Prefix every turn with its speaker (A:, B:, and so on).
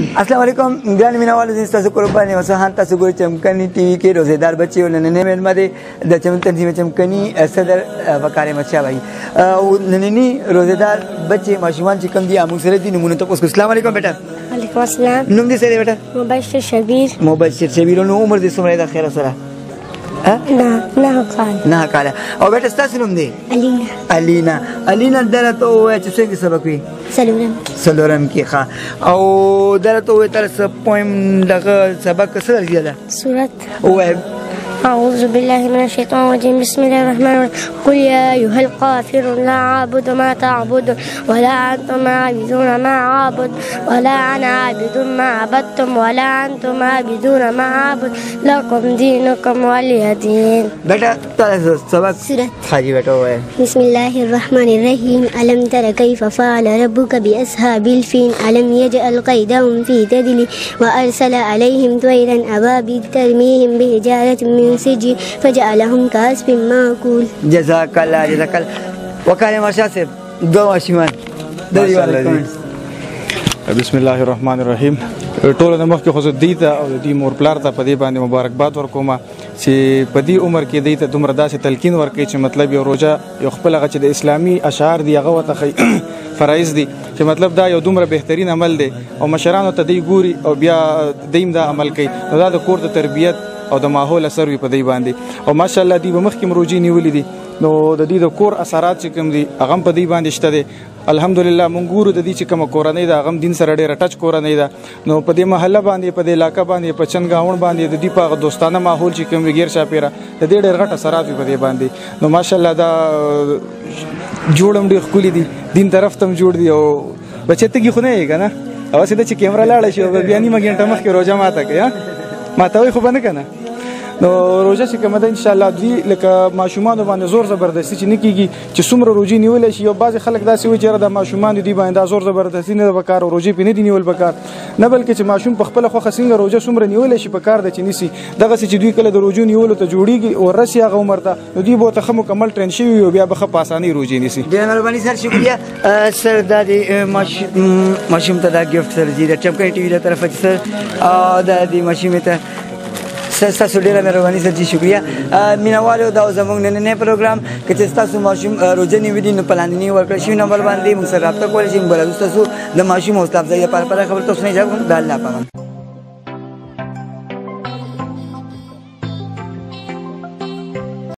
A: अस्सलाम वालेकुम ګران مینوالو زه ستاسو قرباني وسهان تاسو ګورئ چمکني ټي وي کې روزیدار بچي ولننې مېلمه دي د تنظیم چمکني صدر وقار احمد شاه بھائی او نننی روزیدار بچي ماشومان چې کوم دي موږ سره دي نمونه تاسو السلام علیکم بیٹا
B: وعلیکم السلام
A: نوم دې څه دی بیٹا مبشر شبیر نو عمر دې څومره ده خیر سره نه کاله او بیٹا ستاسو نوم دی الینا درته وای چې څنګه سبق وي سلورم کې ښه او درته وای تر څه پویم دغه سبق څه درځي ده
B: سورت
A: وای
B: أعوذ بالله من الشيطان الرجيم بسم الله الرحمن الرحيم قل يا أيها الكافرون لا أعبد ما تعبدون ولا أنتم عابدون ما أعبد ولا أنا عابد ما عبدتم ولا أنتم عابدون ما أعبد لكم دينكم ولي دين.
A: بیٹا سبق
B: سورة
A: حاجی بیٹا وای
B: بسم الله الرحمن الرحيم ألم تر كيف فعل ربك بأصحاب الفيل ألم يجعل كيدهم في تضليل وأرسل عليهم طيرا أبابيل ترميهم بحجارة من سجل فجعلهم كعصف مأكول.
A: جزاك الله وقال مرشد صاحب دو ماشومان
C: بسم الله الرحمن الرحیم ټول د مخ کې خو دی ته او د مور پلار ته په دې باندې مبارکباد ورکوم چې په دې عمر کې دی ته دومره داسې تلقین ورکړي چې مطلب یو روزه یو خپل هغه چې د اسلامي اشعار دی هغه ورته فرایض دي چې مطلب دا یو دومره بهترین عمل دی او مشرانو ته دی ګوري او بیا دیم دا عمل کوي نو دا د کور د تربیت او د ماحول اثر وي په دې باندې او ماشاءالله دی به مخکې مروجي نیولې دي نو د دې د کور اثرات چې کوم دي هغه په دې باندې شته دي الحمدلله مونږ ګورو د دې چې کوم کورنۍ دا غم دین سره ډېر ټچ کورنۍ دا نو په دې محله باندې په دې علاقې باندې په چنګاون باندې د دې په دوستانه ماحول چې کوم وګیر شاپیره د دې ډېر غټ اثرات په دې باندې نو ماشاءالله دا جوړم ډېر خولي دي دین طرف تم جوړ دی او بچته کې خو نه یې کنه او سیده چې کیمرا لاړ شي بیا نیمه غنټه مخکې روزه ماته کوي ماته وي خو باندې کنه نو روزه چې کومه ده ان شاء الله دی لکه ماشومان باندې زور زبردستی چې نکېږي چې څومره روزي نیول شي یو بعض خلک داسې وي چې د ماشومان دی باندې زور زبردستی نه وکړ روزي پینې دی نیول وکړ نه بلکې چې ماشوم په خپل خوخه څنګه روزه څومره نیول شي په کار د چنيسي دغه چې دوی کله د روزو نیول ته جوړیږي او رسي هغه عمر ته نو دی به ته مکمل ټرین شي او بیا به په اساني روزي نیسي
A: ډېر مهرباني سر شکریہ سر د ماشوم ته دا ګفت سر دی د چمکني ټي وي د طرفه سر د دې ماشوم ته ستاسو ډېره مهرباني سر جي شکریہ مینوالو دا زموږ نننی پروګرام که چې ستاسو ماشوم روزه نیولي نو په لاندني ورکړل شوي نمبر باندې موږ سره رابطه کولی شئ موږ به تاسو د ماشوم حوصله افزایي لپاره خبر تاسو نه اجازه کوم د الله پامان